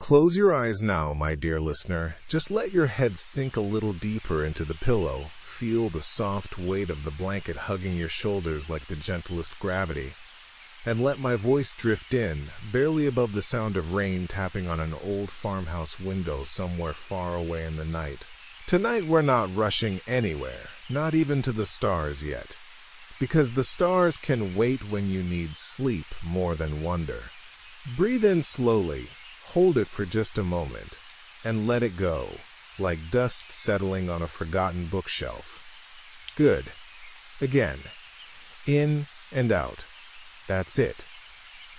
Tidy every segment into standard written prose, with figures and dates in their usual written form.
Close your eyes now, my dear listener. Just let your head sink a little deeper into the pillow. Feel the soft weight of the blanket hugging your shoulders like the gentlest gravity. And let my voice drift in, barely above the sound of rain tapping on an old farmhouse window somewhere far away in the night. Tonight we're not rushing anywhere, not even to the stars yet. Because the stars can wait when you need sleep more than wonder. Breathe in slowly, hold it for just a moment, and let it go, like dust settling on a forgotten bookshelf. Good. Again. In and out. That's it.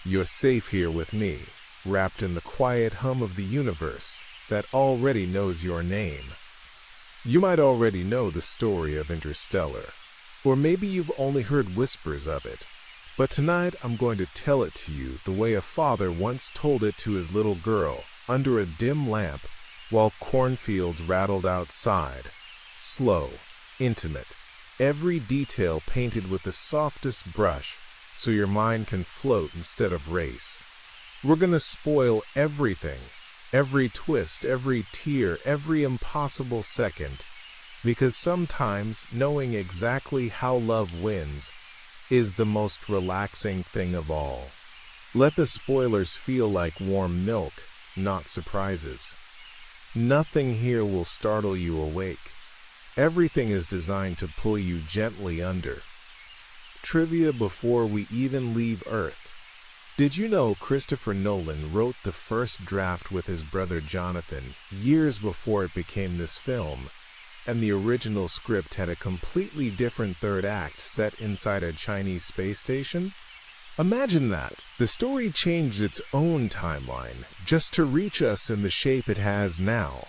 You're safe here with me, wrapped in the quiet hum of the universe that already knows your name. You might already know the story of Interstellar, or maybe you've only heard whispers of it. But tonight I'm going to tell it to you the way a father once told it to his little girl under a dim lamp while cornfields rattled outside. Slow, intimate, every detail painted with the softest brush so your mind can float instead of race. We're gonna spoil everything, every twist, every tear, every impossible second, because sometimes knowing exactly how love wins is the most relaxing thing of all. Let the spoilers feel like warm milk, not surprises. Nothing here will startle you awake. Everything is designed to pull you gently under. Trivia before we even leave Earth. Did you know Christopher Nolan wrote the first draft with his brother Jonathan years before it became this film, and the original script had a completely different third act set inside a Chinese space station? Imagine that. The story changed its own timeline just to reach us in the shape it has now,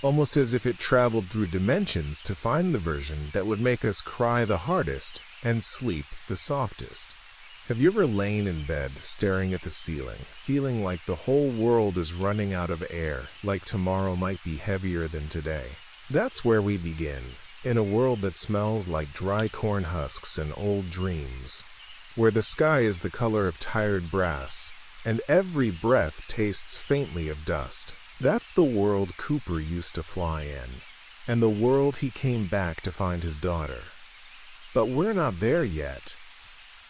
almost as if it traveled through dimensions to find the version that would make us cry the hardest and sleep the softest. Have you ever lain in bed, staring at the ceiling, feeling like the whole world is running out of air, like tomorrow might be heavier than today? That's where we begin, in a world that smells like dry corn husks and old dreams, where the sky is the color of tired brass, and every breath tastes faintly of dust. That's the world Cooper used to fly in, and the world he came back to find his daughter. But we're not there yet.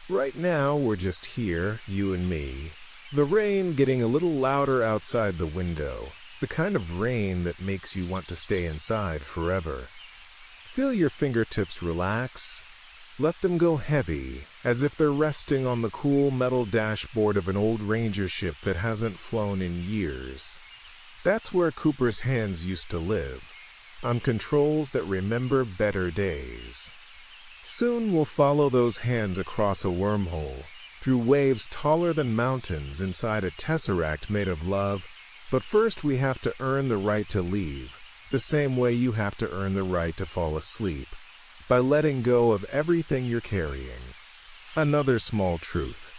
Right now, we're just here, you and me. The rain getting a little louder outside the window. The kind of rain that makes you want to stay inside forever. Feel your fingertips relax. Let them go heavy, as if they're resting on the cool metal dashboard of an old ranger ship that hasn't flown in years. That's where Cooper's hands used to live, on controls that remember better days. Soon we'll follow those hands across a wormhole, through waves taller than mountains inside a tesseract made of love, but first we have to earn the right to leave, the same way you have to earn the right to fall asleep, by letting go of everything you're carrying. Another small truth.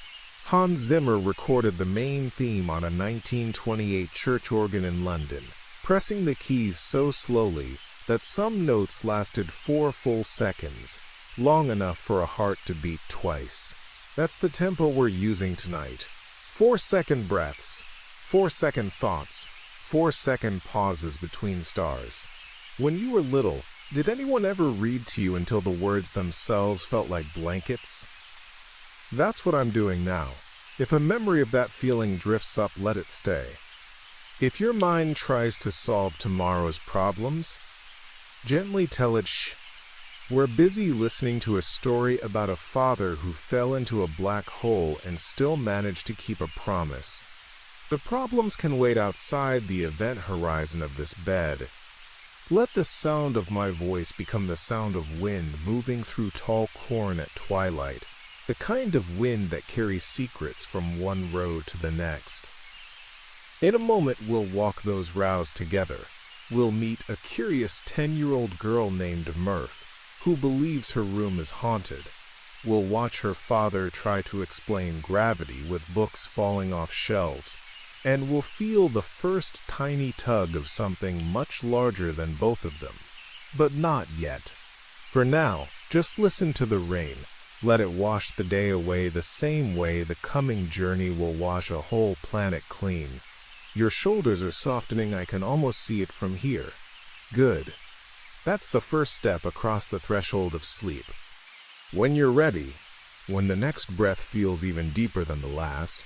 Hans Zimmer recorded the main theme on a 1928 church organ in London, pressing the keys so slowly that some notes lasted 4 full seconds, long enough for a heart to beat twice. That's the tempo we're using tonight. 4-second breaths, 4-second thoughts, 4-second pauses between stars. When you were little, did anyone ever read to you until the words themselves felt like blankets? That's what I'm doing now. If a memory of that feeling drifts up, let it stay. If your mind tries to solve tomorrow's problems, gently tell it shh. We're busy listening to a story about a father who fell into a black hole and still managed to keep a promise. The problems can wait outside the event horizon of this bed. Let the sound of my voice become the sound of wind moving through tall corn at twilight, the kind of wind that carries secrets from one road to the next. In a moment we'll walk those rows together. We'll meet a curious 10-year-old girl named Murph, who believes her room is haunted. We'll watch her father try to explain gravity with books falling off shelves, and we'll feel the first tiny tug of something much larger than both of them. But not yet. For now, just listen to the rain. Let it wash the day away the same way the coming journey will wash a whole planet clean. Your shoulders are softening. I can almost see it from here. Good. That's the first step across the threshold of sleep. When you're ready, when the next breath feels even deeper than the last,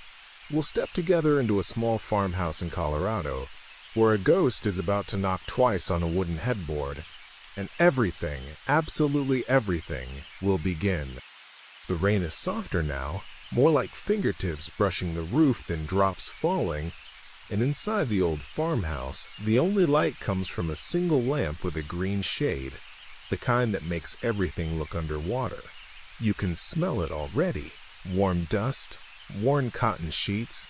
we'll step together into a small farmhouse in Colorado, where a ghost is about to knock twice on a wooden headboard, and everything, absolutely everything, will begin. The rain is softer now, more like fingertips brushing the roof than drops falling, and inside the old farmhouse, the only light comes from a single lamp with a green shade, the kind that makes everything look underwater. You can smell it already. Warm dust, worn cotton sheets,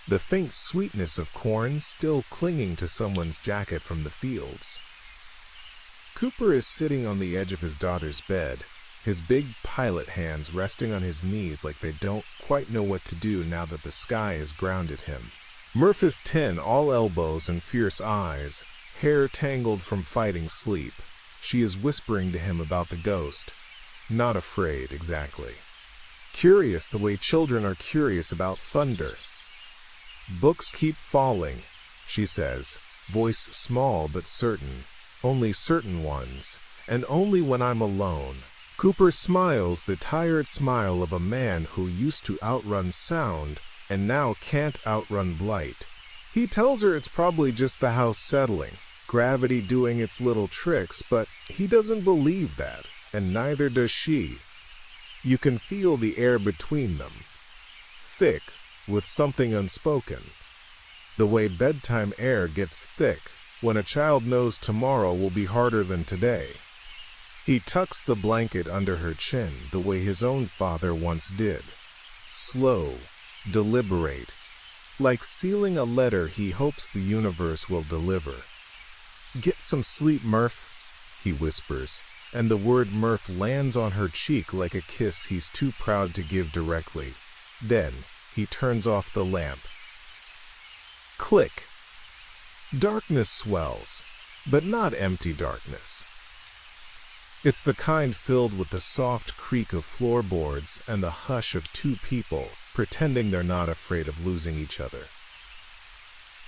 the faint sweetness of corn still clinging to someone's jacket from the fields. Cooper is sitting on the edge of his daughter's bed, his big pilot hands resting on his knees like they don't quite know what to do now that the sky has grounded him. Murph is 10, all elbows and fierce eyes, hair tangled from fighting sleep. She is whispering to him about the ghost. Not afraid, exactly. Curious the way children are curious about thunder. Books keep falling, she says, voice small but certain. Only certain ones, and only when I'm alone. Cooper smiles the tired smile of a man who used to outrun sound and now can't outrun blight. He tells her it's probably just the house settling, gravity doing its little tricks, but he doesn't believe that, and neither does she. You can feel the air between them, thick with something unspoken, the way bedtime air gets thick when a child knows tomorrow will be harder than today. He tucks the blanket under her chin the way his own father once did. Slow, deliberate, like sealing a letter he hopes the universe will deliver. "Get some sleep, Murph," he whispers, and the word Murph lands on her cheek like a kiss he's too proud to give directly. Then he turns off the lamp. Click. Darkness swells, but not empty darkness. It's the kind filled with the soft creak of floorboards and the hush of two people pretending they're not afraid of losing each other.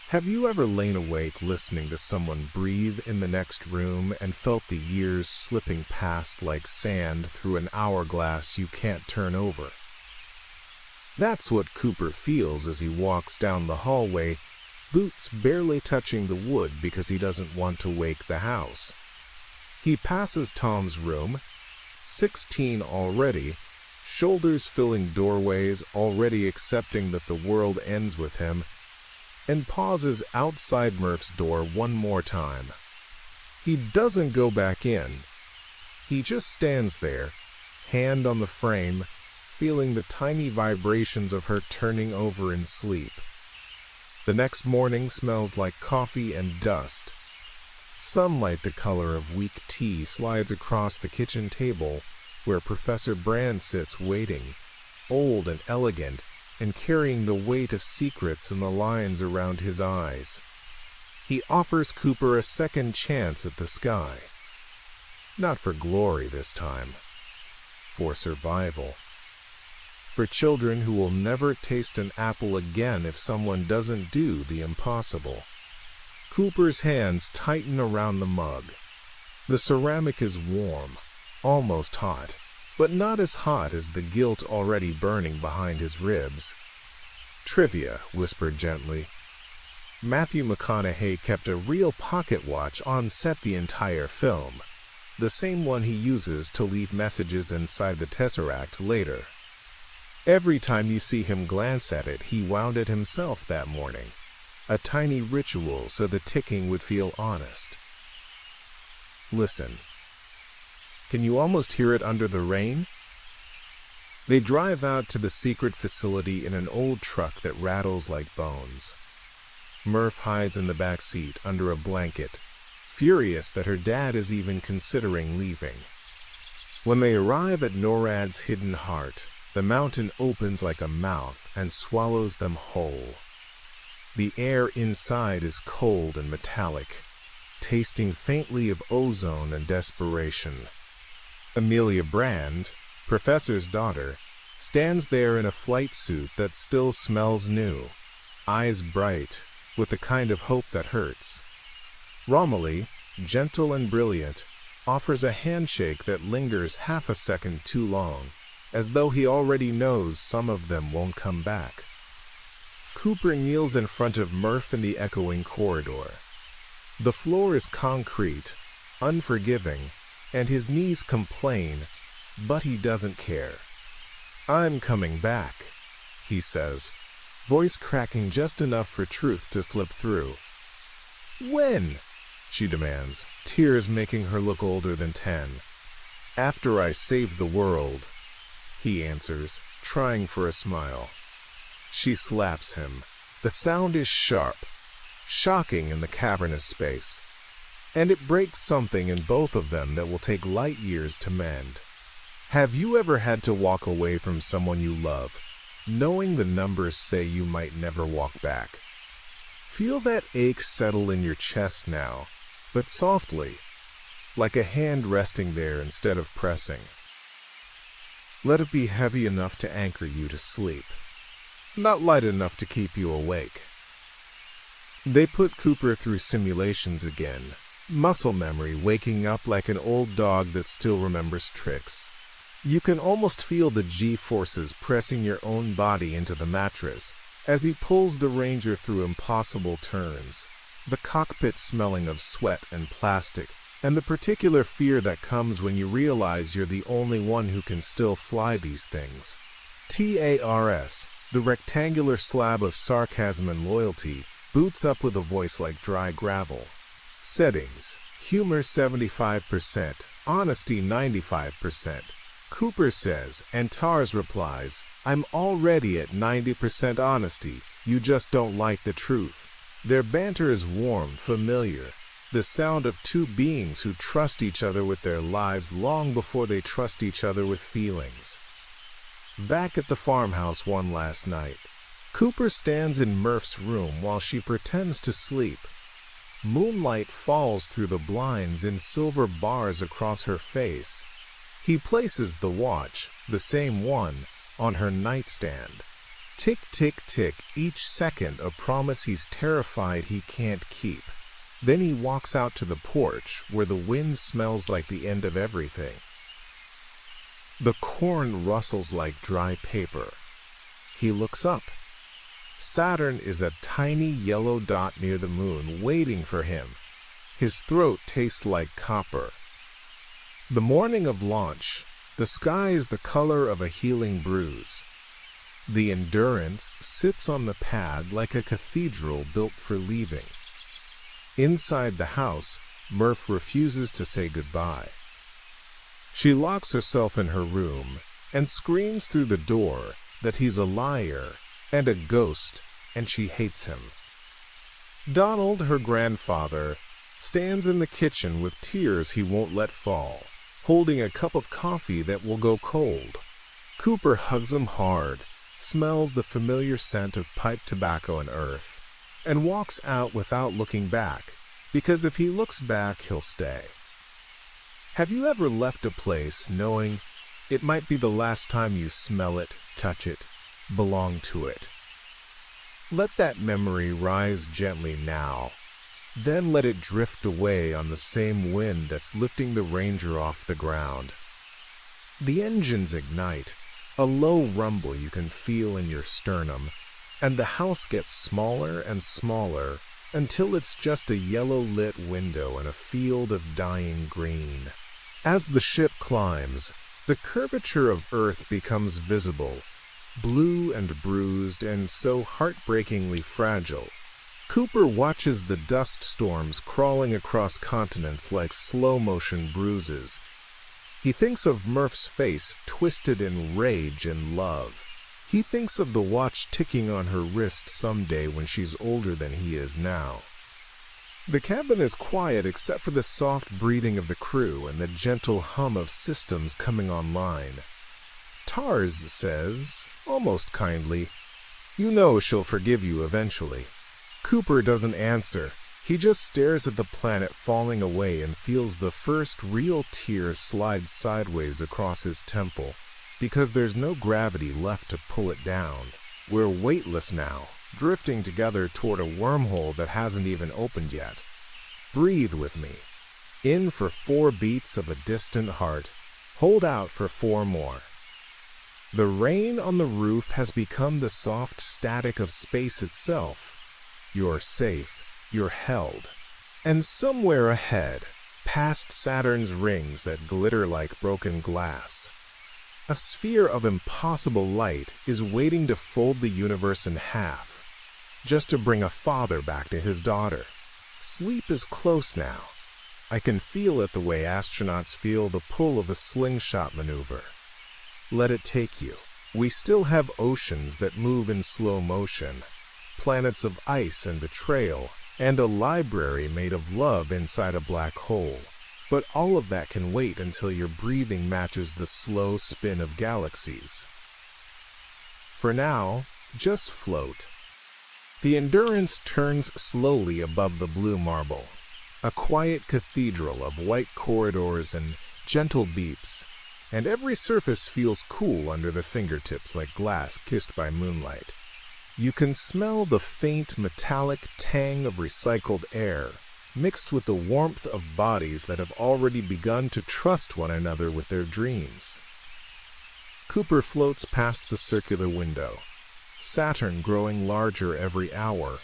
Have you ever lain awake listening to someone breathe in the next room and felt the years slipping past like sand through an hourglass you can't turn over? That's what Cooper feels as he walks down the hallway, boots barely touching the wood because he doesn't want to wake the house. He passes Tom's room, 16 already, shoulders filling doorways, already accepting that the world ends with him, and pauses outside Murph's door one more time. He doesn't go back in. He just stands there, hand on the frame, feeling the tiny vibrations of her turning over in sleep. The next morning smells like coffee and dust. Sunlight the color of weak tea slides across the kitchen table where Professor Brand sits waiting, old and elegant, and carrying the weight of secrets in the lines around his eyes. He offers Cooper a second chance at the sky. Not for glory this time. For survival. For children who will never taste an apple again if someone doesn't do the impossible. Cooper's hands tighten around the mug. The ceramic is warm, almost hot, but not as hot as the guilt already burning behind his ribs. "Trivia," whispered gently. Matthew McConaughey kept a real pocket watch on set the entire film, the same one he uses to leave messages inside the tesseract later. Every time you see him glance at it, he wound it himself that morning. A tiny ritual so the ticking would feel honest. Listen. Can you almost hear it under the rain? They drive out to the secret facility in an old truck that rattles like bones. Murph hides in the back seat under a blanket, furious that her dad is even considering leaving. When they arrive at NORAD's hidden heart, the mountain opens like a mouth and swallows them whole. The air inside is cold and metallic, tasting faintly of ozone and desperation. Amelia Brand, Professor's daughter, stands there in a flight suit that still smells new, eyes bright, with the kind of hope that hurts. Romilly, gentle and brilliant, offers a handshake that lingers half a second too long, as though he already knows some of them won't come back. Cooper kneels in front of Murph in the echoing corridor. The floor is concrete, unforgiving, and his knees complain, but he doesn't care. "I'm coming back," he says, voice cracking just enough for truth to slip through. "When?" she demands, tears making her look older than 10. "After I save the world," he answers, trying for a smile. She slaps him. The sound is sharp, shocking in the cavernous space, and it breaks something in both of them that will take light years to mend. Have you ever had to walk away from someone you love, knowing the numbers say you might never walk back? Feel that ache settle in your chest now, but softly, like a hand resting there instead of pressing. Let it be heavy enough to anchor you to sleep, not light enough to keep you awake. They put Cooper through simulations again, muscle memory waking up like an old dog that still remembers tricks. You can almost feel the G-forces pressing your own body into the mattress as he pulls the Ranger through impossible turns, the cockpit smelling of sweat and plastic, and the particular fear that comes when you realize you're the only one who can still fly these things. TARS, the rectangular slab of sarcasm and loyalty, boots up with a voice like dry gravel. Settings: humor 75%, honesty 95%. Cooper says, and TARS replies, "I'm already at 90% honesty, you just don't like the truth." Their banter is warm, familiar, the sound of two beings who trust each other with their lives long before they trust each other with feelings. Back at the farmhouse one last night, Cooper stands in Murph's room while she pretends to sleep. Moonlight falls through the blinds in silver bars across her face. He places the watch, the same one, on her nightstand. Tick, tick, tick, each second a promise he's terrified he can't keep. Then he walks out to the porch, where the wind smells like the end of everything. The corn rustles like dry paper. He looks up. Saturn is a tiny yellow dot near the moon, waiting for him. His throat tastes like copper. The morning of launch, the sky is the color of a healing bruise. The Endurance sits on the pad like a cathedral built for leaving. Inside the house, Murph refuses to say goodbye. She locks herself in her room and screams through the door that he's a liar and a ghost, and she hates him. Donald, her grandfather, stands in the kitchen with tears he won't let fall, holding a cup of coffee that will go cold. Cooper hugs him hard, smells the familiar scent of pipe tobacco and earth, and walks out without looking back, because if he looks back, he'll stay. Have you ever left a place knowing it might be the last time you smell it, touch it, belong to it? Let that memory rise gently now. Then let it drift away on the same wind that's lifting the Ranger off the ground. The engines ignite, a low rumble you can feel in your sternum, and the house gets smaller and smaller until it's just a yellow-lit window in a field of dying green. As the ship climbs, the curvature of Earth becomes visible, blue and bruised and so heartbreakingly fragile. Cooper watches the dust storms crawling across continents like slow-motion bruises. He thinks of Murph's face twisted in rage and love. He thinks of the watch ticking on her wrist someday when she's older than he is now. The cabin is quiet except for the soft breathing of the crew and the gentle hum of systems coming online. TARS says, almost kindly, "You know she'll forgive you eventually." Cooper doesn't answer. He just stares at the planet falling away and feels the first real tear slide sideways across his temple, because there's no gravity left to pull it down. We're weightless now, drifting together toward a wormhole that hasn't even opened yet. Breathe with me. In for 4 beats of a distant heart. Hold out for 4 more. The rain on the roof has become the soft static of space itself. You're safe. You're held. And somewhere ahead, past Saturn's rings that glitter like broken glass, a sphere of impossible light is waiting to fold the universe in half, just to bring a father back to his daughter. Sleep is close now. I can feel it the way astronauts feel the pull of a slingshot maneuver. Let it take you. We still have oceans that move in slow motion, planets of ice and betrayal, and a library made of love inside a black hole. But all of that can wait until your breathing matches the slow spin of galaxies. For now, just float. The Endurance turns slowly above the blue marble, a quiet cathedral of white corridors and gentle beeps, and every surface feels cool under the fingertips like glass kissed by moonlight. You can smell the faint metallic tang of recycled air, mixed with the warmth of bodies that have already begun to trust one another with their dreams. Cooper floats past the circular window, Saturn growing larger every hour,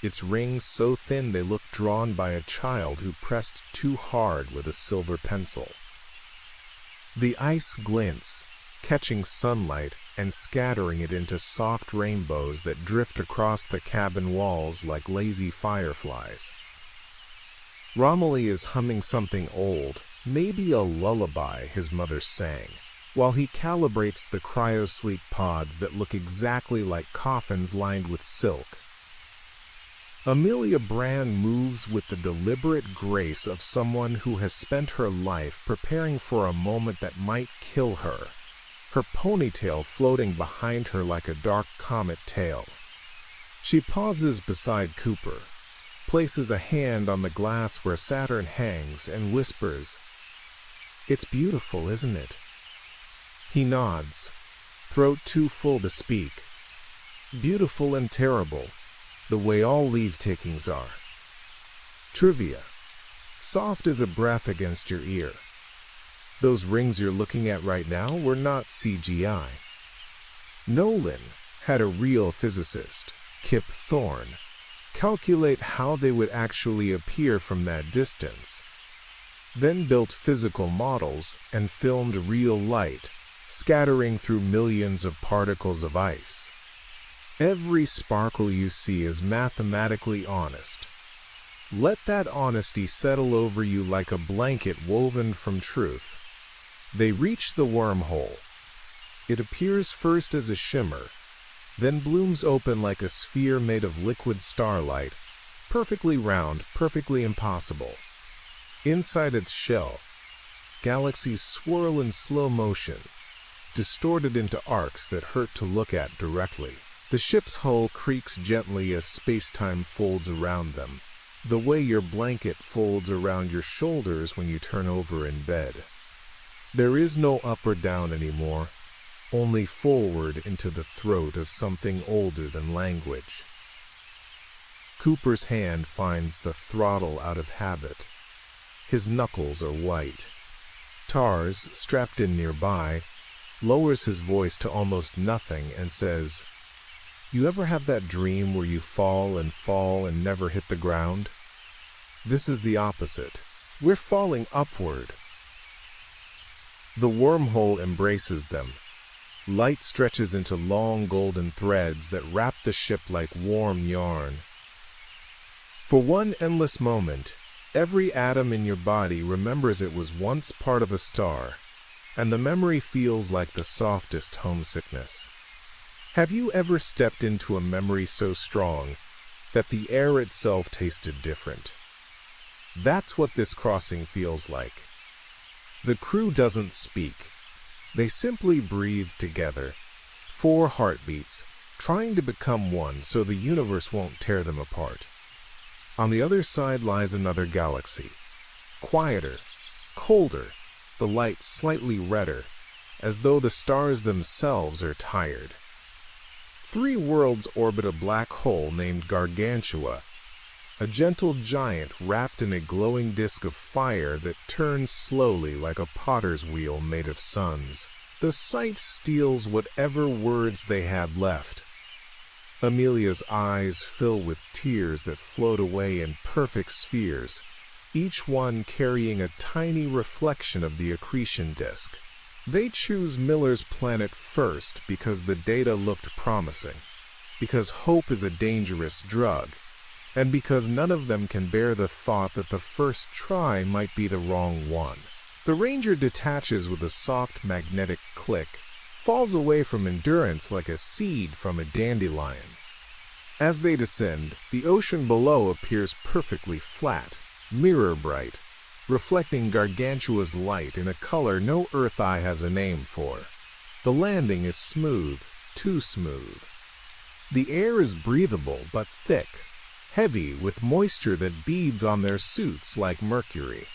its rings so thin they look drawn by a child who pressed too hard with a silver pencil. The ice glints, catching sunlight and scattering it into soft rainbows that drift across the cabin walls like lazy fireflies. Romilly is humming something old, maybe a lullaby his mother sang, while he calibrates the cryosleep pods that look exactly like coffins lined with silk. Amelia Brand moves with the deliberate grace of someone who has spent her life preparing for a moment that might kill her, her ponytail floating behind her like a dark comet tail. She pauses beside Cooper, places a hand on the glass where Saturn hangs, and whispers, "It's beautiful, isn't it?" He nods, throat too full to speak. Beautiful and terrible, the way all leave-takings are. Trivia. Soft as a breath against your ear. Those rings you're looking at right now were not CGI. Nolan had a real physicist, Kip Thorne, calculate how they would actually appear from that distance, then built physical models and filmed real light, scattering through millions of particles of ice. Every sparkle you see is mathematically honest. Let that honesty settle over you like a blanket woven from truth. They reach the wormhole. It appears first as a shimmer, then blooms open like a sphere made of liquid starlight, perfectly round, perfectly impossible. Inside its shell, galaxies swirl in slow motion, distorted into arcs that hurt to look at directly. The ship's hull creaks gently as space-time folds around them, the way your blanket folds around your shoulders when you turn over in bed. There is no up or down anymore, only forward into the throat of something older than language. Cooper's hand finds the throttle out of habit. His knuckles are white. Tars, strapped in nearby, lowers his voice to almost nothing and says, "You ever have that dream where you fall and never hit the ground? This is the opposite. We're falling upward." The wormhole embraces them. Light stretches into long golden threads that wrap the ship like warm yarn. For one endless moment, every atom in your body remembers it was once part of a star, and the memory feels like the softest homesickness. Have you ever stepped into a memory so strong that the air itself tasted different? That's what this crossing feels like. The crew doesn't speak. They simply breathe together, 4 heartbeats, trying to become one so the universe won't tear them apart. On the other side lies another galaxy, quieter, colder, the light slightly redder, as though the stars themselves are tired. 3 worlds orbit a black hole named Gargantua, a gentle giant wrapped in a glowing disk of fire that turns slowly like a potter's wheel made of suns. The sight steals whatever words they had left. Amelia's eyes fill with tears that float away in perfect spheres, each one carrying a tiny reflection of the accretion disk. They choose Miller's planet first because the data looked promising, because hope is a dangerous drug, and because none of them can bear the thought that the first try might be the wrong one. The Ranger detaches with a soft magnetic click, falls away from endurance like a seed from a dandelion. As they descend, the ocean below appears perfectly flat, mirror bright, reflecting Gargantua's light in a color no Earth eye has a name for. The landing is smooth, too smooth. The air is breathable but thick, heavy with moisture that beads on their suits like mercury.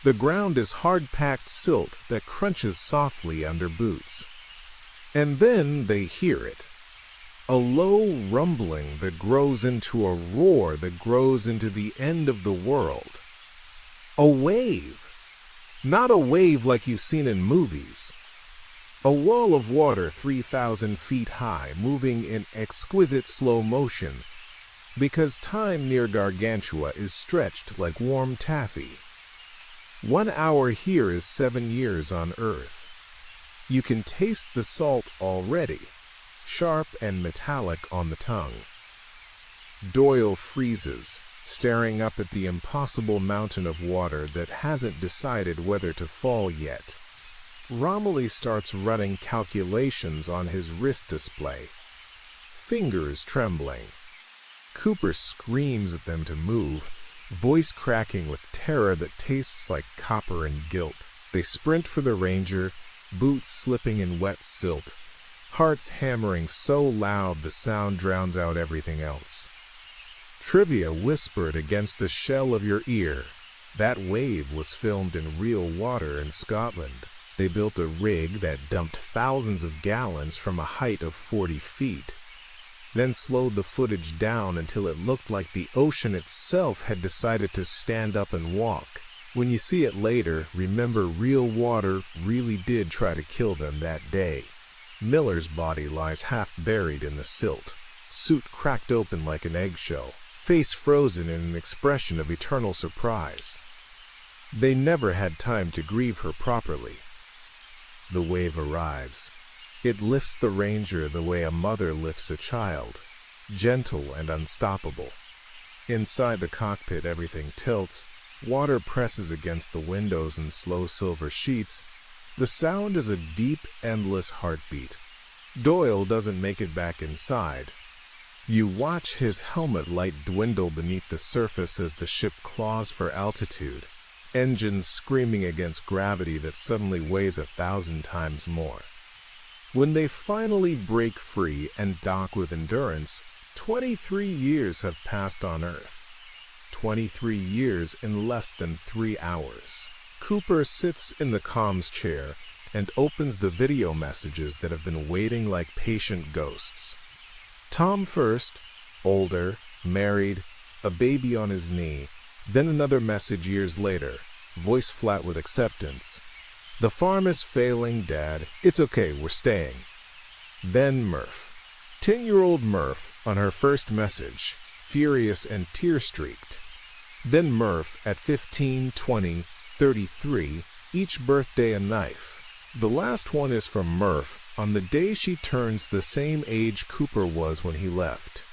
The ground is hard-packed silt that crunches softly under boots. And then they hear it. A low rumbling that grows into a roar that grows into the end of the world. A wave. Not a wave like you've seen in movies. A wall of water 3,000 feet high, moving in exquisite slow motion, because time near Gargantua is stretched like warm taffy. 1 hour here is 7 years on Earth. You can taste the salt already, sharp and metallic on the tongue. Doyle freezes, staring up at the impossible mountain of water that hasn't decided whether to fall yet. Romilly starts running calculations on his wrist display, fingers trembling. Cooper screams at them to move, voice cracking with terror that tastes like copper and guilt. They sprint for the Ranger, boots slipping in wet silt, hearts hammering so loud the sound drowns out everything else. Trivia whispered against the shell of your ear. That wave was filmed in real water in Scotland. They built a rig that dumped thousands of gallons from a height of 40 feet. Then slowed the footage down until it looked like the ocean itself had decided to stand up and walk. When you see it later, remember real water really did try to kill them that day. Miller's body lies half buried in the silt, suit cracked open like an eggshell, face frozen in an expression of eternal surprise. They never had time to grieve her properly. The wave arrives. It lifts the Ranger the way a mother lifts a child, gentle and unstoppable. Inside the cockpit everything tilts, water presses against the windows in slow silver sheets. The sound is a deep, endless heartbeat. Doyle doesn't make it back inside. You watch his helmet light dwindle beneath the surface as the ship claws for altitude, engines screaming against gravity that suddenly weighs 1,000 times more. When they finally break free and dock with Endurance, 23 years have passed on Earth. 23 years in less than 3 hours. Cooper sits in the comms chair and opens the video messages that have been waiting like patient ghosts. Tom first, older, married, a baby on his knee, then another message years later, voice flat with acceptance. The farm is failing, Dad. It's okay, we're staying. Then Murph. 10-year-old Murph on her first message, furious and tear-streaked. Then Murph at 15, 20, 33, each birthday a knife. The last one is from Murph on the day she turns the same age Cooper was when he left.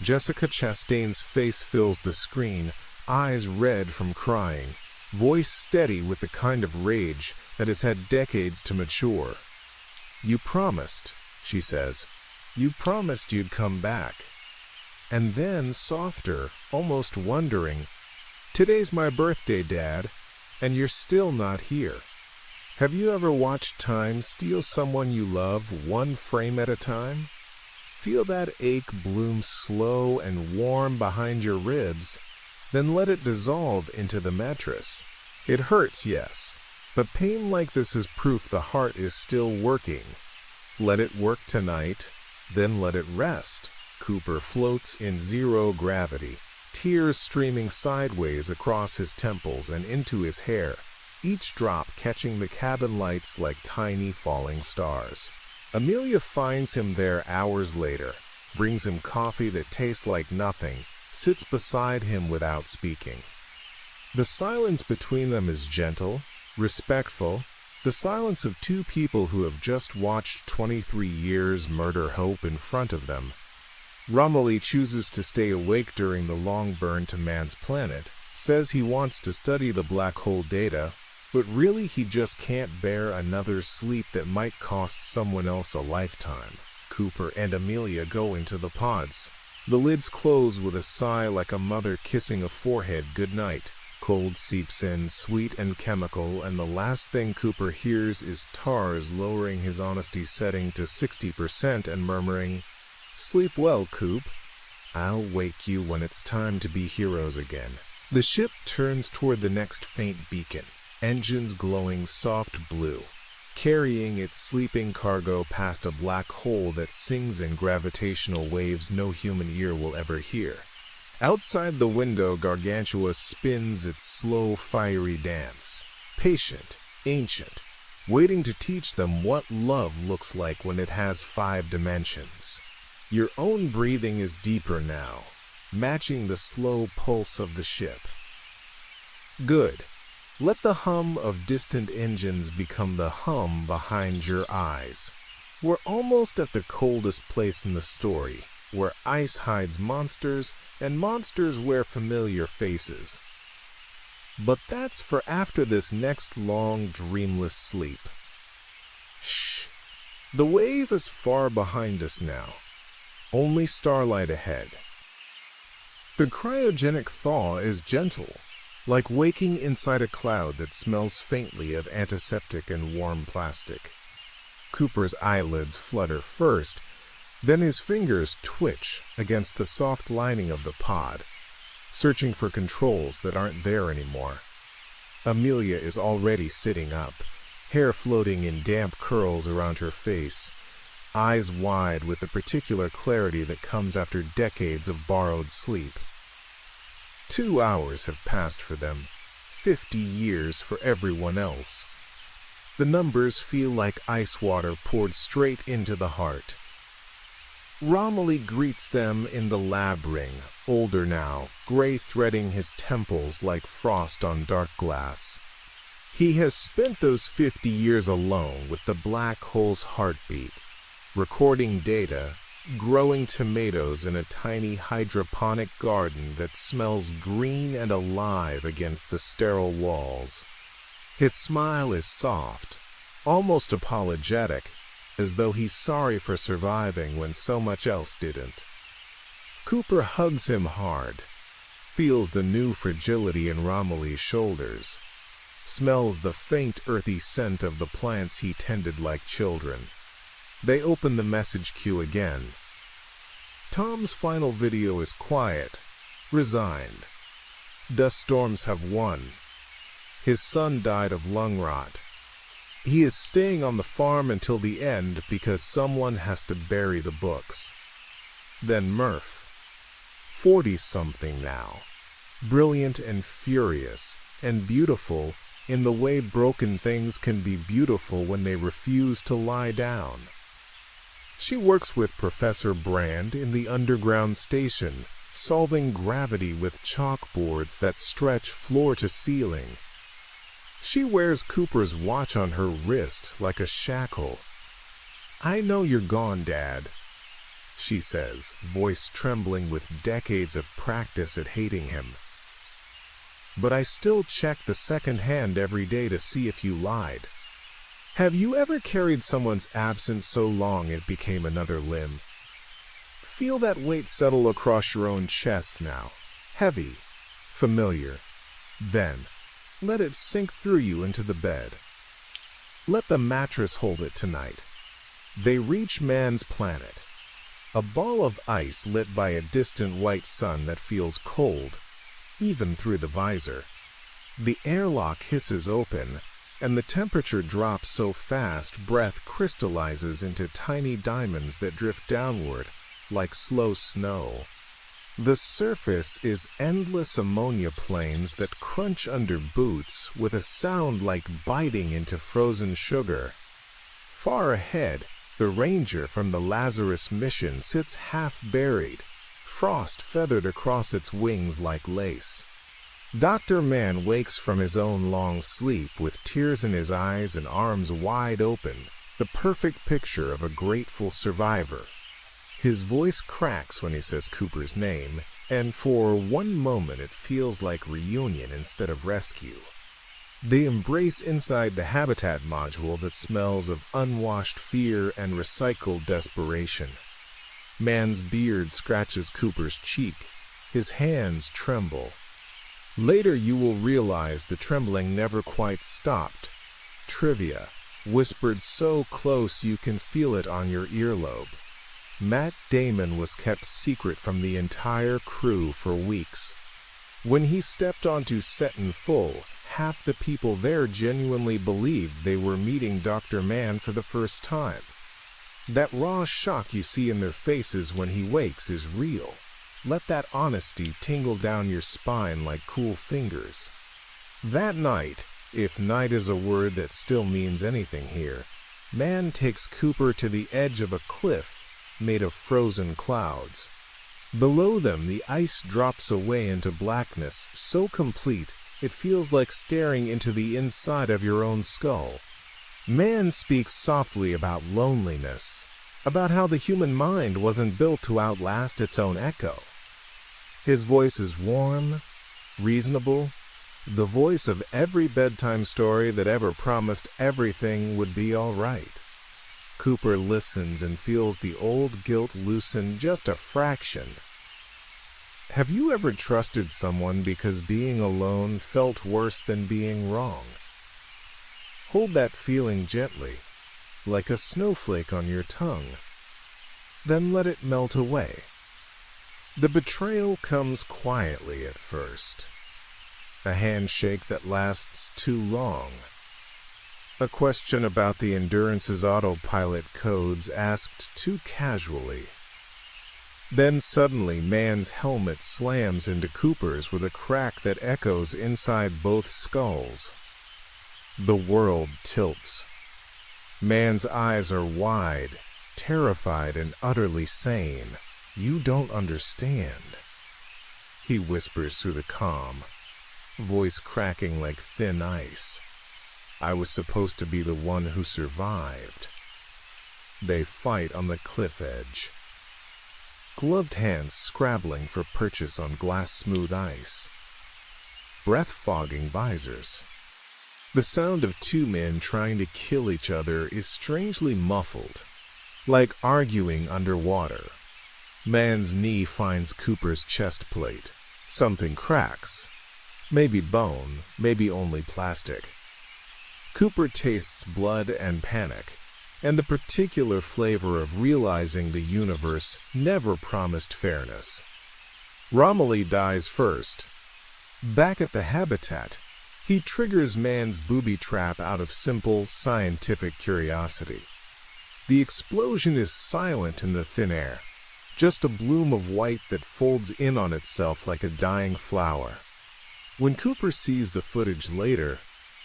Jessica Chastain's face fills the screen, eyes red from crying, voice steady with the kind of rage that has had decades to mature. You promised, she says. You promised you'd come back. And then, softer, almost wondering, today's my birthday, Dad, and you're still not here. Have you ever watched time steal someone you love 1 frame at a time? Feel that ache bloom slow and warm behind your ribs, then let it dissolve into the mattress. It hurts, yes, but pain like this is proof the heart is still working. Let it work tonight, Then let it rest. Cooper floats in zero gravity, tears streaming sideways across his temples and into his hair, each drop catching the cabin lights like tiny falling stars. Amelia finds him there hours later, brings him coffee that tastes like nothing, sits beside him without speaking. The silence between them is gentle, respectful, the silence of two people who have just watched 23 years murder hope in front of them. Romilly chooses to stay awake during the long burn to Mann's planet, says he wants to study the black hole data, but really he just can't bear another sleep that might cost someone else a lifetime. Cooper and Amelia go into the pods. The lids close with a sigh like a mother kissing a forehead goodnight. Cold seeps in, sweet and chemical, and the last thing Cooper hears is Tars lowering his honesty setting to 60% and murmuring, "Sleep well, Coop. I'll wake you when it's time to be heroes again." The ship turns toward the next faint beacon, engines glowing soft blue, carrying its sleeping cargo past a black hole that sings in gravitational waves no human ear will ever hear. Outside the window, Gargantua spins its slow, fiery dance, patient, ancient, waiting to teach them what love looks like when it has 5 dimensions. Your own breathing is deeper now, matching the slow pulse of the ship. Good. Let the hum of distant engines become the hum behind your eyes. We're almost at the coldest place in the story, where ice hides monsters and monsters wear familiar faces. But that's for after this next long, dreamless sleep. Shh. The wave is far behind us now. Only starlight ahead. The cryogenic thaw is gentle, like waking inside a cloud that smells faintly of antiseptic and warm plastic. Cooper's eyelids flutter first, then his fingers twitch against the soft lining of the pod, searching for controls that aren't there anymore. Amelia is already sitting up, hair floating in damp curls around her face, eyes wide with the particular clarity that comes after decades of borrowed sleep. 2 hours have passed for them, 50 years for everyone else. The numbers feel like ice water poured straight into the heart. Romilly greets them in the lab ring, older now, gray threading his temples like frost on dark glass. He has spent those 50 years alone with the black hole's heartbeat, recording data, growing tomatoes in a tiny hydroponic garden that smells green and alive against the sterile walls. His smile is soft, almost apologetic, as though he's sorry for surviving when so much else didn't. Cooper hugs him hard, feels the new fragility in Romilly's shoulders, smells the faint earthy scent of the plants he tended like children. They open the message queue again. Tom's final video is quiet, resigned. Dust storms have won. His son died of lung rot. He is staying on the farm until the end because someone has to bury the books. Then Murph, 40-something now, brilliant and furious and beautiful in the way broken things can be beautiful when they refuse to lie down. She works with Professor Brand in the underground station, solving gravity with chalkboards that stretch floor to ceiling. She wears Cooper's watch on her wrist like a shackle. "I know you're gone, Dad," she says, voice trembling with decades of practice at hating him. "But I still check the second hand every day to see if you lied. Have you ever carried someone's absence so long it became another limb? Feel that weight settle across your own chest now, heavy, familiar. Then, let it sink through you into the bed. Let the mattress hold it tonight." They reach Mann's planet, a ball of ice lit by a distant white sun that feels cold, even through the visor. The airlock hisses open, and the temperature drops so fast breath crystallizes into tiny diamonds that drift downward like slow snow. The surface is endless ammonia plains that crunch under boots with a sound like biting into frozen sugar. Far ahead, the ranger from the Lazarus mission sits half-buried, frost feathered across its wings like lace. Dr. Mann wakes from his own long sleep with tears in his eyes and arms wide open, the perfect picture of a grateful survivor. His voice cracks when he says Cooper's name, and for one moment it feels like reunion instead of rescue. They embrace inside the habitat module that smells of unwashed fear and recycled desperation. Mann's beard scratches Cooper's cheek. His hands tremble. Later you will realize the trembling never quite stopped. Trivia, whispered so close you can feel it on your earlobe. Matt Damon was kept secret from the entire crew for weeks. When he stepped onto set in full, half the people there genuinely believed they were meeting Dr. Mann for the first time. That raw shock you see in their faces when he wakes is real. Let that honesty tingle down your spine like cool fingers. That night, if night is a word that still means anything here, Mann takes Cooper to the edge of a cliff made of frozen clouds. Below them, the ice drops away into blackness so complete it feels like staring into the inside of your own skull. Mann speaks softly about loneliness, about how the human mind wasn't built to outlast its own echo. His voice is warm, reasonable, the voice of every bedtime story that ever promised everything would be all right. Cooper listens and feels the old guilt loosen just a fraction. Have you ever trusted someone because being alone felt worse than being wrong? Hold that feeling gently, like a snowflake on your tongue. Then let it melt away. The betrayal comes quietly at first. A handshake that lasts too long. A question about the Endurance's autopilot codes asked too casually. Then suddenly Mann's helmet slams into Cooper's with a crack that echoes inside both skulls. The world tilts. Mann's eyes are wide, terrified and utterly sane. You don't understand. He whispers through the comm, voice cracking like thin ice. I was supposed to be the one who survived. They fight on the cliff edge. Gloved hands scrabbling for purchase on glass-smooth ice. Breath-fogging visors. The sound of two men trying to kill each other is strangely muffled, like arguing underwater. Mann's knee finds Cooper's chest plate. Something cracks. Maybe bone, maybe only plastic. Cooper tastes blood and panic, and the particular flavor of realizing the universe never promised fairness. Romilly dies first. Back at the habitat, he triggers Mann's booby trap out of simple, scientific curiosity. The explosion is silent in the thin air, just a bloom of white that folds in on itself like a dying flower. When Cooper sees the footage later,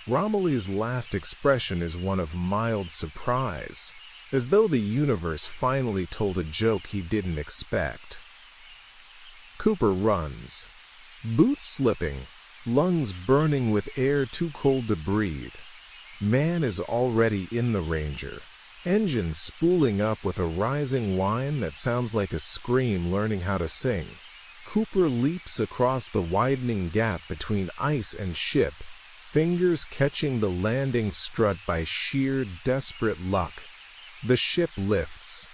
Romilly's last expression is one of mild surprise, as though the universe finally told a joke he didn't expect. Cooper runs, boots slipping, lungs burning with air too cold to breathe. Mann is already in the Ranger, engine spooling up with a rising whine that sounds like a scream learning how to sing. Cooper leaps across the widening gap between ice and ship, fingers catching the landing strut by sheer, desperate luck. The ship lifts.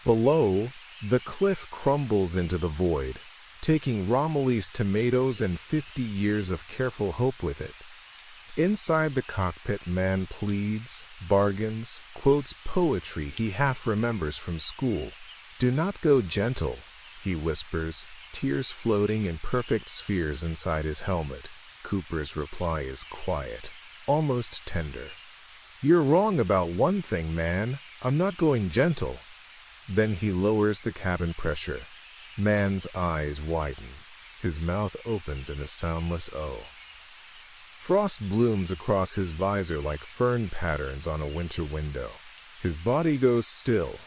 Below, the cliff crumbles into the void, taking Romilly's tomatoes and 50 years of careful hope with it. Inside the cockpit, Mann pleads, bargains, quotes poetry he half remembers from school. "Do not go gentle," he whispers, tears floating in perfect spheres inside his helmet. Cooper's reply is quiet. almost tender. "You're wrong about one thing, man. I'm not going gentle." Then he lowers the cabin pressure. Mann's eyes widen. His mouth opens in a soundless O. Frost blooms across his visor like fern patterns on a winter window. His body goes still,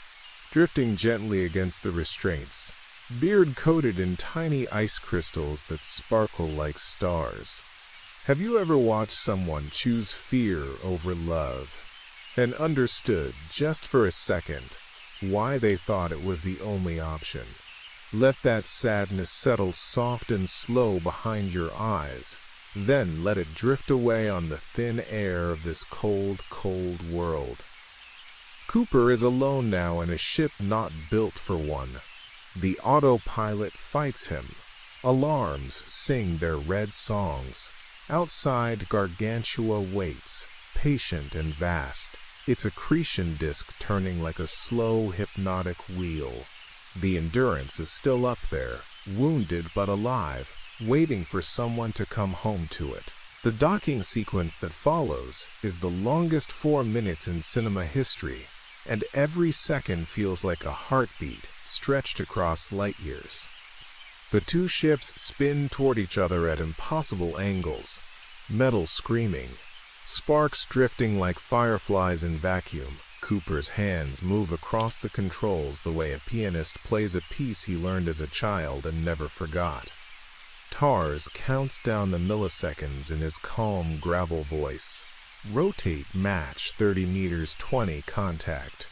drifting gently against the restraints, beard coated in tiny ice crystals that sparkle like stars. Have you ever watched someone choose fear over love and understood, just for a second, why they thought it was the only option? Let that sadness settle soft and slow behind your eyes, then let it drift away on the thin air of this cold, cold world. Cooper is alone now in a ship not built for one. The autopilot fights him. Alarms sing their red songs. Outside, Gargantua waits, patient and vast, its accretion disk turning like a slow, hypnotic wheel. The Endurance is still up there, wounded but alive, waiting for someone to come home to it. The docking sequence that follows is the longest 4 minutes in cinema history, and every second feels like a heartbeat stretched across light years. The two ships spin toward each other at impossible angles, metal screaming, sparks drifting like fireflies in vacuum. Cooper's hands move across the controls the way a pianist plays a piece he learned as a child and never forgot. Tars counts down the milliseconds in his calm gravel voice. Rotate match 30 meters 20 contact.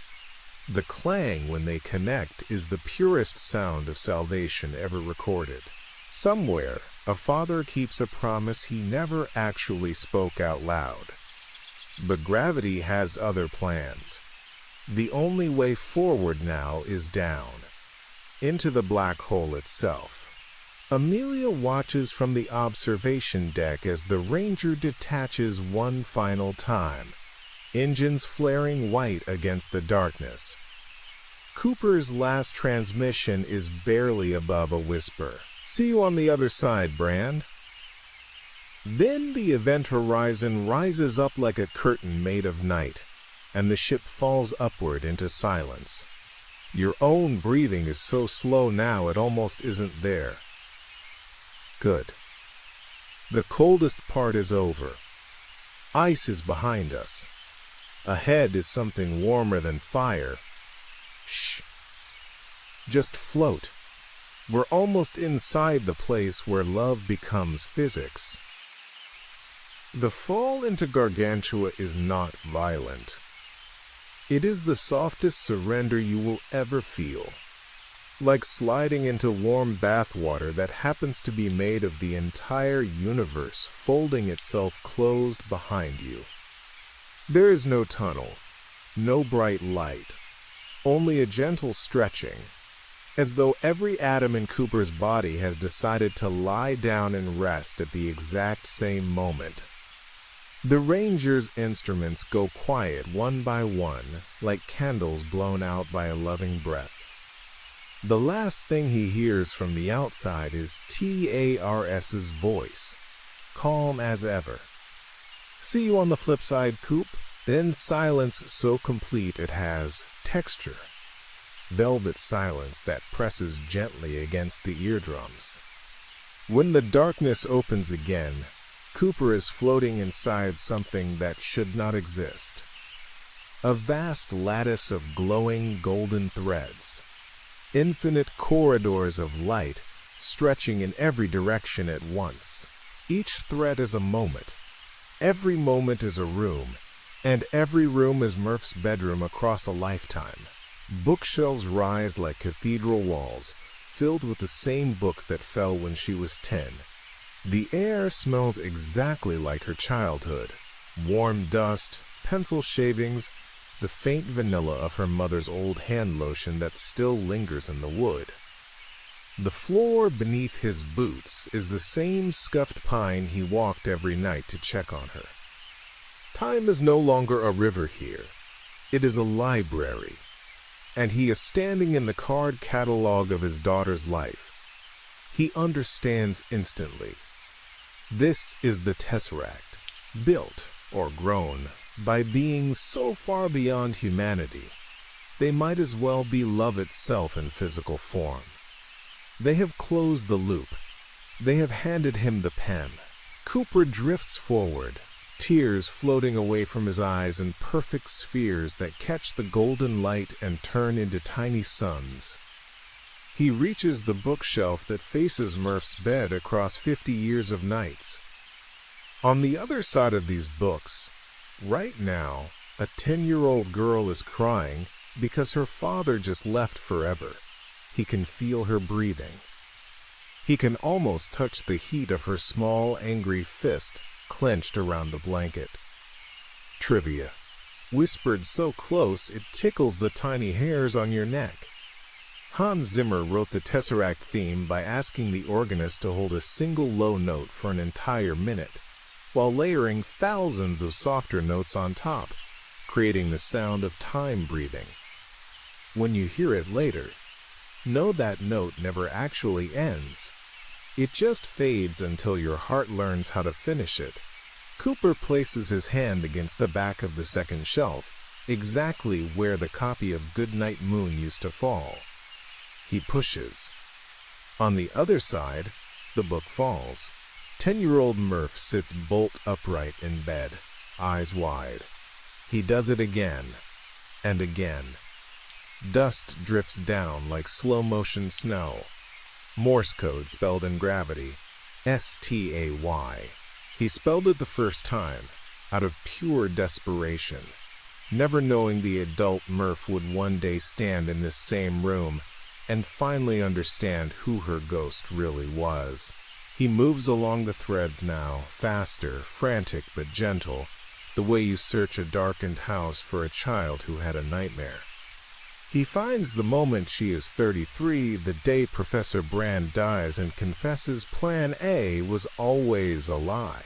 The clang when they connect is the purest sound of salvation ever recorded. Somewhere, a father keeps a promise he never actually spoke out loud. But gravity has other plans. The only way forward now is down, into the black hole itself. Amelia watches from the observation deck as the Ranger detaches one final time, engines flaring white against the darkness. Cooper's last transmission is barely above a whisper. "See you on the other side, Brand." Then the event horizon rises up like a curtain made of night, and the ship falls upward into silence. Your own breathing is so slow now it almost isn't there. Good. The coldest part is over. Ice is behind us. Ahead is something warmer than fire. Shh. Just float. We're almost inside the place where love becomes physics. The fall into Gargantua is not violent. It is the softest surrender you will ever feel. Like sliding into warm bathwater that happens to be made of the entire universe folding itself closed behind you. There is no tunnel, no bright light, only a gentle stretching, as though every atom in Cooper's body has decided to lie down and rest at the exact same moment. The Ranger's instruments go quiet one by one, like candles blown out by a loving breath. The last thing he hears from the outside is TARS's voice, calm as ever. "See you on the flip side, Coop." Then silence so complete it has texture. Velvet silence that presses gently against the eardrums. When the darkness opens again, Cooper is floating inside something that should not exist. A vast lattice of glowing golden threads. Infinite corridors of light stretching in every direction at once. Each thread is a moment. Every moment is a room, and every room is Murph's bedroom across a lifetime. Bookshelves rise like cathedral walls, filled with the same books that fell when she was 10. The air smells exactly like her childhood. Warm dust, pencil shavings, the faint vanilla of her mother's old hand lotion that still lingers in the wood. The floor beneath his boots is the same scuffed pine he walked every night to check on her. Time is no longer a river here. It is a library. And he is standing in the card catalog of his daughter's life. He understands instantly. This is the tesseract, built, or grown, by beings so far beyond humanity, they might as well be love itself in physical form. They have closed the loop. They have handed him the pen. Cooper drifts forward, tears floating away from his eyes in perfect spheres that catch the golden light and turn into tiny suns. He reaches the bookshelf that faces Murph's bed across 50 years of nights. On the other side of these books, right now, a 10-year-old girl is crying because her father just left forever. He can feel her breathing. He can almost touch the heat of her small, angry fist clenched around the blanket. Trivia. Whispered so close it tickles the tiny hairs on your neck. Hans Zimmer wrote the tesseract theme by asking the organist to hold a single low note for an entire minute, while layering thousands of softer notes on top, creating the sound of time breathing. When you hear it later, know that note never actually ends. It just fades until your heart learns how to finish it. Cooper places his hand against the back of the second shelf, exactly where the copy of Goodnight Moon used to fall. He pushes. On the other side, the book falls. 10-year-old Murph sits bolt upright in bed, eyes wide. He does it again, and again. Dust drifts down like slow-motion snow. Morse code spelled in gravity, S-T-A-Y. He spelled it the first time, out of pure desperation, never knowing the adult Murph would one day stand in this same room and finally understand who her ghost really was. He moves along the threads now, faster, frantic but gentle, the way you search a darkened house for a child who had a nightmare. He finds the moment she is 33, the day Professor Brand dies, and confesses Plan A was always a lie.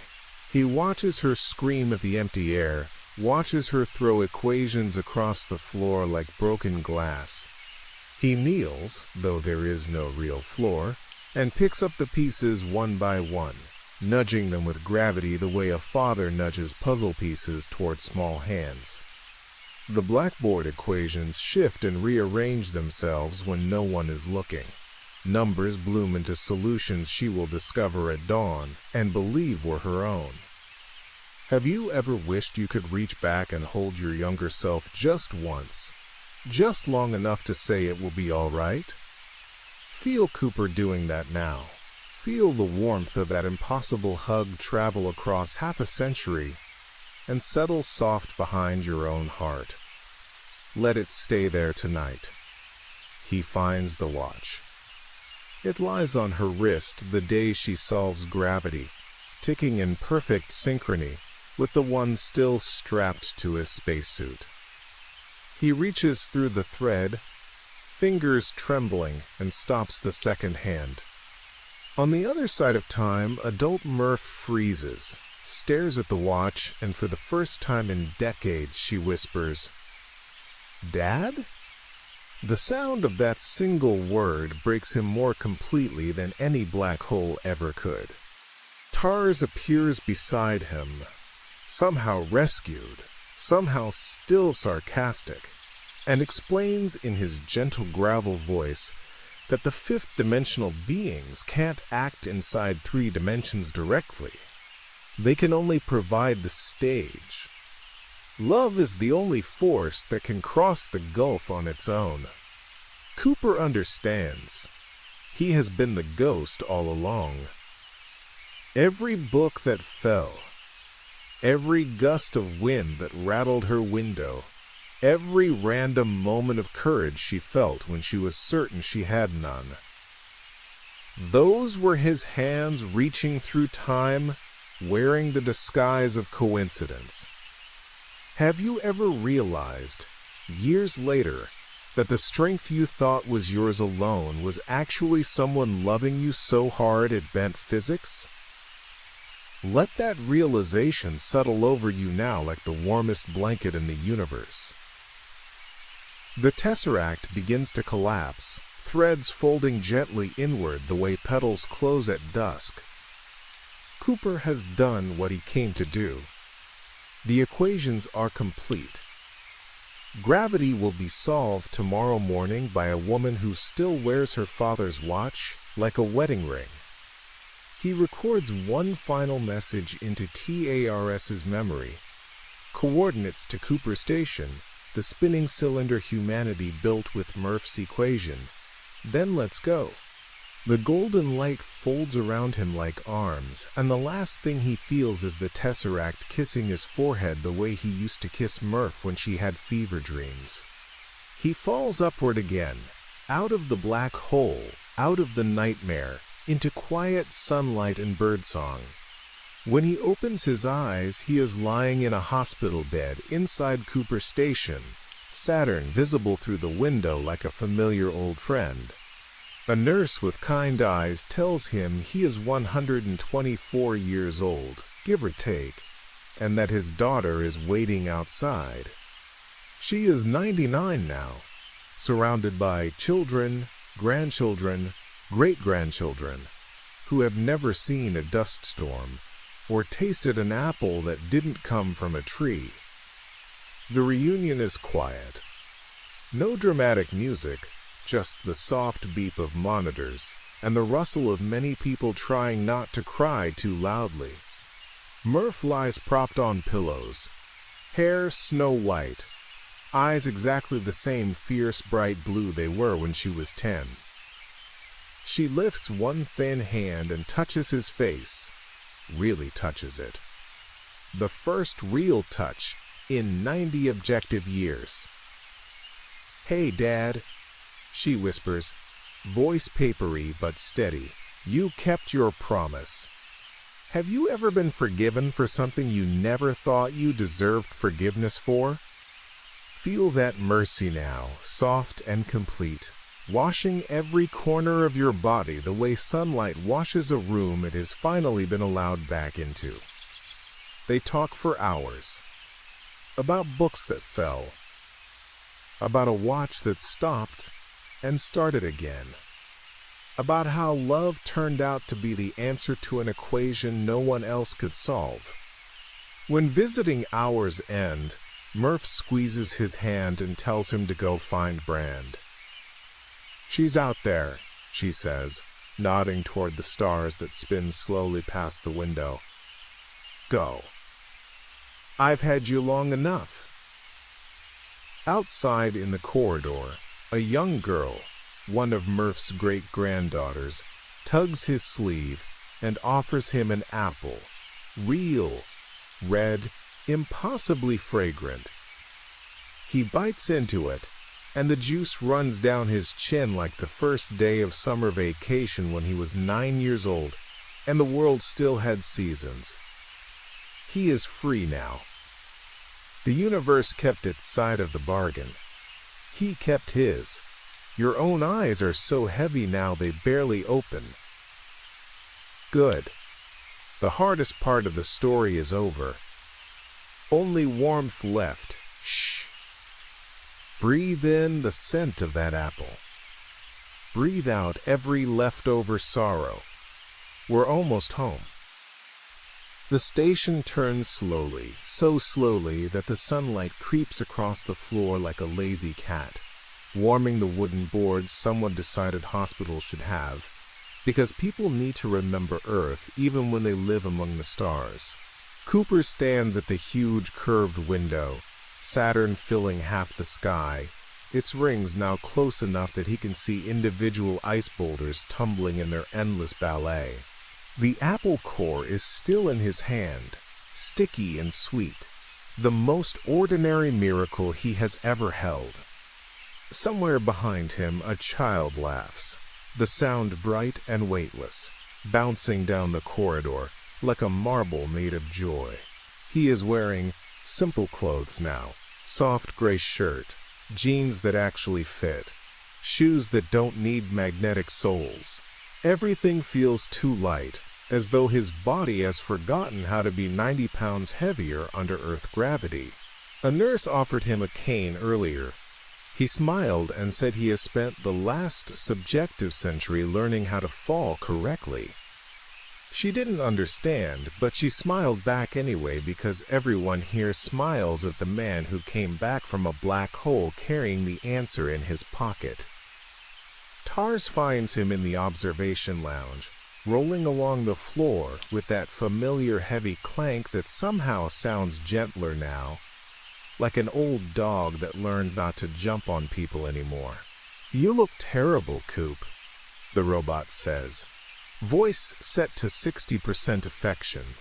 He watches her scream at the empty air, watches her throw equations across the floor like broken glass. He kneels, though there is no real floor, and picks up the pieces one by one, nudging them with gravity the way a father nudges puzzle pieces toward small hands. The blackboard equations shift and rearrange themselves when no one is looking. Numbers bloom into solutions she will discover at dawn and believe were her own. Have you ever wished you could reach back and hold your younger self just once, just long enough to say it will be all right? Feel Cooper doing that now. Feel the warmth of that impossible hug travel across half a century and settle soft behind your own heart. Let it stay there tonight. He finds the watch. It lies on her wrist the day she solves gravity, ticking in perfect synchrony with the one still strapped to his spacesuit. He reaches through the thread, fingers trembling, and stops the second hand. On the other side of time, adult Murph freezes, stares at the watch, and for the first time in decades she whispers, "Dad?" The sound of that single word breaks him more completely than any black hole ever could. Tars appears beside him, somehow rescued, somehow still sarcastic, and explains in his gentle gravel voice that the fifth-dimensional beings can't act inside 3 dimensions directly. They can only provide the stage. Love is the only force that can cross the gulf on its own. Cooper understands. He has been the ghost all along. Every book that fell, every gust of wind that rattled her window, every random moment of courage she felt when she was certain she had none. Those were his hands reaching through time, wearing the disguise of coincidence. Have you ever realized, years later, that the strength you thought was yours alone was actually someone loving you so hard it bent physics? Let that realization settle over you now like the warmest blanket in the universe. The tesseract begins to collapse, threads folding gently inward the way petals close at dusk. Cooper has done what he came to do. The equations are complete. Gravity will be solved tomorrow morning by a woman who still wears her father's watch like a wedding ring. He records one final message into TARS's memory. Coordinates to Cooper Station, the spinning cylinder humanity built with Murph's equation. Then let's go. The golden light folds around him like arms, and the last thing he feels is the tesseract kissing his forehead the way he used to kiss Murph when she had fever dreams. He falls upward again, out of the black hole, out of the nightmare, into quiet sunlight and birdsong. When he opens his eyes, he is lying in a hospital bed inside Cooper Station, Saturn visible through the window like a familiar old friend. A nurse with kind eyes tells him he is 124 years old, give or take, and that his daughter is waiting outside. She is 99 now, surrounded by children, grandchildren, great-grandchildren, who have never seen a dust storm or tasted an apple that didn't come from a tree. The reunion is quiet. No dramatic music, just the soft beep of monitors and the rustle of many people trying not to cry too loudly. Murph lies propped on pillows, hair snow white, eyes exactly the same fierce bright blue they were when she was 10. She lifts one thin hand and touches his face, really touches it. The first real touch in 90 objective years. "Hey, Dad," she whispers, voice papery but steady. "You kept your promise." Have you ever been forgiven for something you never thought you deserved forgiveness for? Feel that mercy now, soft and complete, washing every corner of your body the way sunlight washes a room it has finally been allowed back into. They talk for hours. About books that fell. About a watch that stopped and started again. About how love turned out to be the answer to an equation no one else could solve. When visiting hours end, Murph squeezes his hand and tells him to go find Brand. "She's out there," she says, nodding toward the stars that spin slowly past the window. "Go. I've had you long enough." Outside in the corridor, a young girl, one of Murph's great-granddaughters, tugs his sleeve and offers him an apple, real, red, impossibly fragrant. He bites into it, and the juice runs down his chin like the first day of summer vacation when he was 9 years old and the world still had seasons. He is free now. The universe kept its side of the bargain. He kept his. Your own eyes are so heavy now they barely open. Good. The hardest part of the story is over. Only warmth left. Shh. Breathe in the scent of that apple. Breathe out every leftover sorrow. We're almost home. The station turns slowly, so slowly that the sunlight creeps across the floor like a lazy cat, warming the wooden boards someone decided hospitals should have, because people need to remember Earth even when they live among the stars. Cooper stands at the huge curved window, Saturn filling half the sky, its rings now close enough that he can see individual ice boulders tumbling in their endless ballet. The apple core is still in his hand, sticky and sweet, the most ordinary miracle he has ever held. Somewhere behind him a child laughs, the sound bright and weightless, bouncing down the corridor like a marble made of joy. He is wearing simple clothes now, soft gray shirt, jeans that actually fit, shoes that don't need magnetic soles. Everything feels too light, as though his body has forgotten how to be 90 pounds heavier under Earth gravity. A nurse offered him a cane earlier. He smiled and said he has spent the last subjective century learning how to fall correctly. She didn't understand, but she smiled back anyway because everyone here smiles at the man who came back from a black hole carrying the answer in his pocket. Tars finds him in the observation lounge, rolling along the floor with that familiar heavy clank that somehow sounds gentler now, like an old dog that learned not to jump on people anymore. "You look terrible, Coop," the robot says, voice set to 60% affection,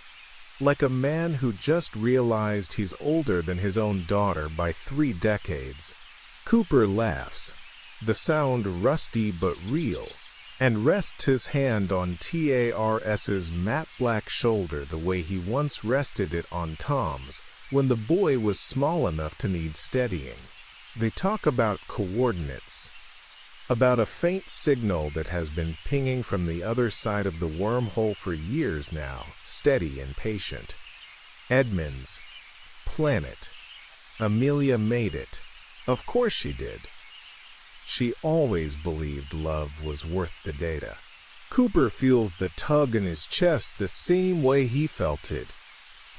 like a man who just realized he's older than his own daughter by 3 decades. Cooper laughs, the sound rusty but real, and rests his hand on Tars's matte black shoulder the way he once rested it on Tom's when the boy was small enough to need steadying. They talk about coordinates, about a faint signal that has been pinging from the other side of the wormhole for years now, steady and patient. Edmunds, planet. Amelia made it. Of course she did. She always believed love was worth the data. Cooper feels the tug in his chest the same way he felt it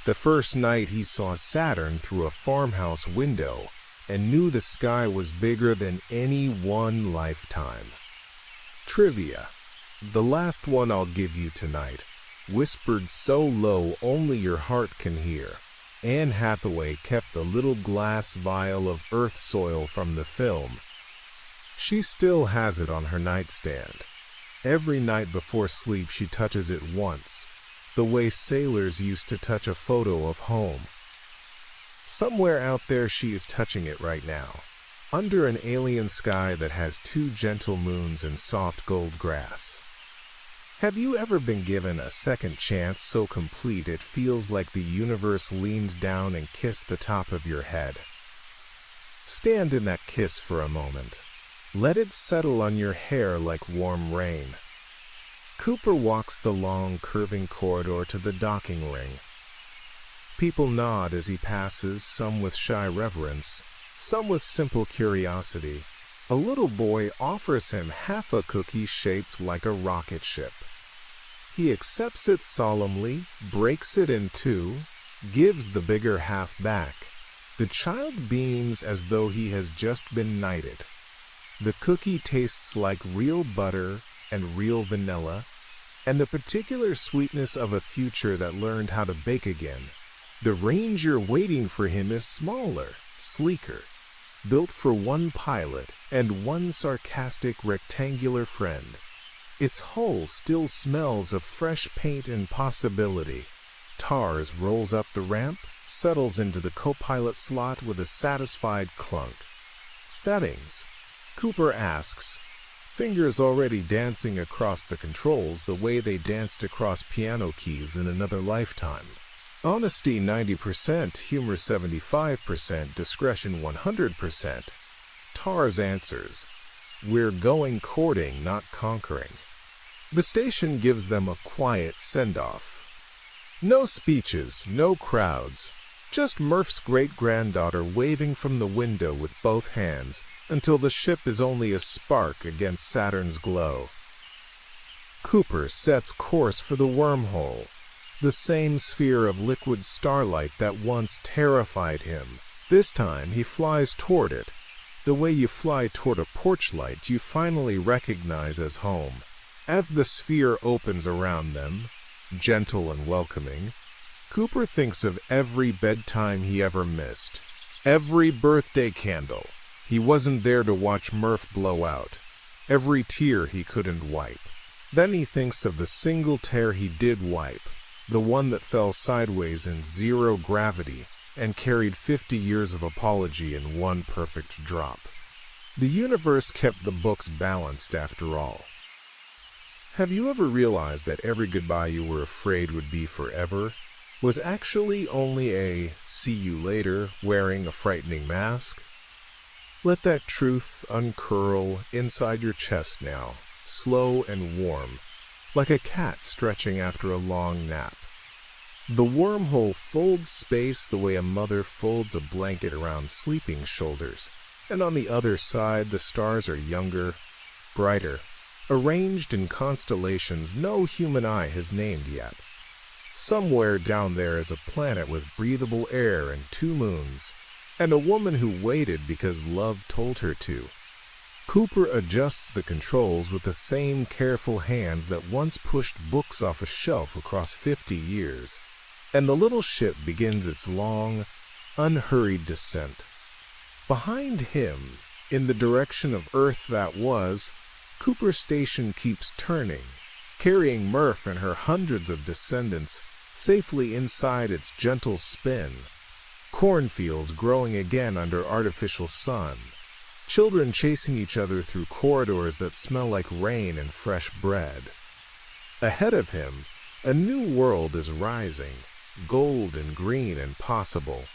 the first night he saw Saturn through a farmhouse window and knew the sky was bigger than any one lifetime. Trivia. The last one I'll give you tonight, whispered so low only your heart can hear. Anne Hathaway kept the little glass vial of earth soil from the film. She still has it on her nightstand. Every night before sleep she touches it once, the way sailors used to touch a photo of home. Somewhere out there she is touching it right now, under an alien sky that has 2 gentle moons and soft gold grass. Have you ever been given a second chance so complete it feels like the universe leaned down and kissed the top of your head? Stand in that kiss for a moment. Let it settle on your hair like warm rain. Cooper walks the long, curving corridor to the docking ring. People nod as he passes, some with shy reverence, some with simple curiosity. A little boy offers him half a cookie shaped like a rocket ship. He accepts it solemnly, breaks it in 2, gives the bigger half back. The child beams as though he has just been knighted. The cookie tastes like real butter and real vanilla, and the particular sweetness of a future that learned how to bake again. The Ranger waiting for him is smaller, sleeker, built for one pilot and one sarcastic rectangular friend. Its hull still smells of fresh paint and possibility. Tars rolls up the ramp, settles into the co-pilot slot with a satisfied clunk. Settings. Cooper asks, fingers already dancing across the controls the way they danced across piano keys in another lifetime. Honesty 90%, humor 75%, discretion 100%. Tars answers, "We're going courting, not conquering." The station gives them a quiet send-off. No speeches, no crowds, just Murph's great-granddaughter waving from the window with both hands until the ship is only a spark against Saturn's glow. Cooper sets course for the wormhole, the same sphere of liquid starlight that once terrified him. This time he flies toward it, the way you fly toward a porch light you finally recognize as home. As the sphere opens around them, gentle and welcoming, Cooper thinks of every bedtime he ever missed, every birthday candle he wasn't there to watch Murph blow out, every tear he couldn't wipe. Then he thinks of the single tear he did wipe, the one that fell sideways in 0 gravity and carried 50 years of apology in one perfect drop. The universe kept the books balanced after all. Have you ever realized that every goodbye you were afraid would be forever was actually only a "see you later" wearing a frightening mask? Let that truth uncurl inside your chest now, slow and warm, like a cat stretching after a long nap. The wormhole folds space the way a mother folds a blanket around sleeping shoulders, and on the other side the stars are younger, brighter, arranged in constellations no human eye has named yet. Somewhere down there is a planet with breathable air and 2 moons, and a woman who waited because love told her to. Cooper adjusts the controls with the same careful hands that once pushed books off a shelf across 50 years, and the little ship begins its long, unhurried descent. Behind him, in the direction of Earth that was, Cooper's station keeps turning, carrying Murph and her hundreds of descendants safely inside its gentle spin. Cornfields growing again under artificial sun. Children chasing each other through corridors that smell like rain and fresh bread. Ahead of him, a new world is rising, gold and green and possible.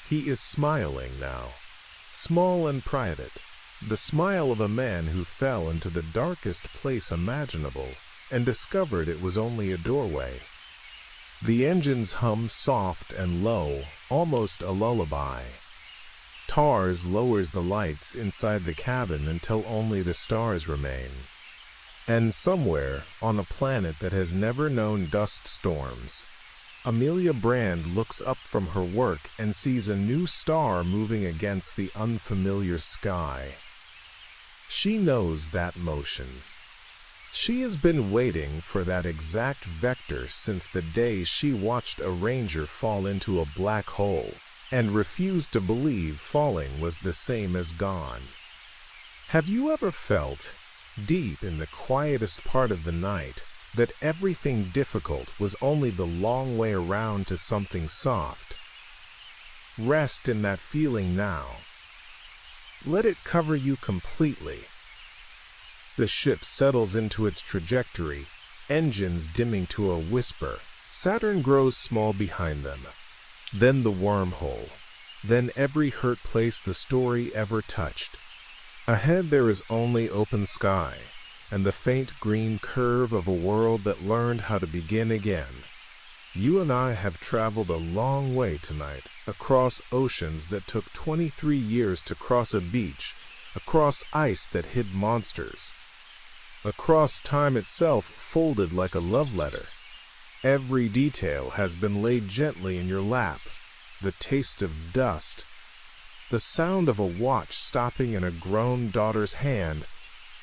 He is smiling now, small and private, the smile of a man who fell into the darkest place imaginable and discovered it was only a doorway. The engines hum soft and low, almost a lullaby. Tars lowers the lights inside the cabin until only the stars remain. And somewhere, on a planet that has never known dust storms, Amelia Brand looks up from her work and sees a new star moving against the unfamiliar sky. She knows that motion. She has been waiting for that exact vector since the day she watched a ranger fall into a black hole and refused to believe falling was the same as gone. Have you ever felt, deep in the quietest part of the night, that everything difficult was only the long way around to something soft? Rest in that feeling now. Let it cover you completely. The ship settles into its trajectory, engines dimming to a whisper. Saturn grows small behind them. Then the wormhole. Then every hurt place the story ever touched. Ahead there is only open sky, and the faint green curve of a world that learned how to begin again. You and I have traveled a long way tonight, across oceans that took 23 years to cross a beach, across ice that hid monsters, across time itself folded like a love letter. Every detail has been laid gently in your lap. The taste of dust, the sound of a watch stopping in a grown daughter's hand,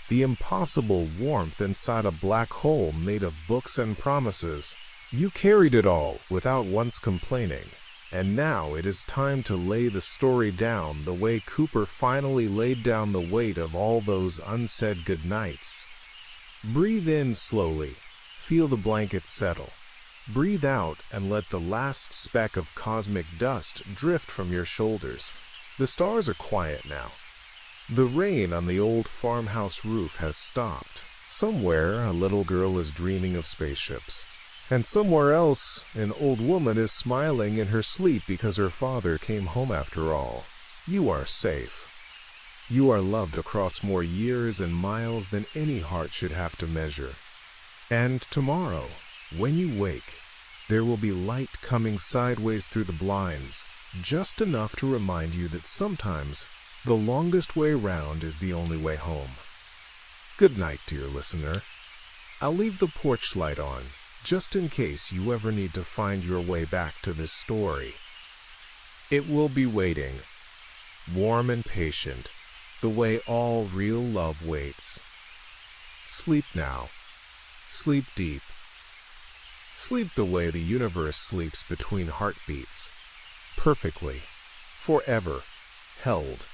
the impossible warmth inside a black hole made of books and promises. You carried it all without once complaining, and now it is time to lay the story down the way Cooper finally laid down the weight of all those unsaid goodnights. Breathe in slowly, feel the blanket settle. Breathe out and let the last speck of cosmic dust drift from your shoulders. The stars are quiet now. The rain on the old farmhouse roof has stopped. Somewhere a little girl is dreaming of spaceships. And somewhere else an old woman is smiling in her sleep because her father came home after all. You are safe. You are loved across more years and miles than any heart should have to measure. And tomorrow, when you wake, there will be light coming sideways through the blinds, just enough to remind you that sometimes the longest way round is the only way home. Good night, dear listener. I'll leave the porch light on, just in case you ever need to find your way back to this story. It will be waiting, warm and patient, the way all real love waits. Sleep now. Sleep deep. Sleep the way the universe sleeps between heartbeats. Perfectly. Forever. Held.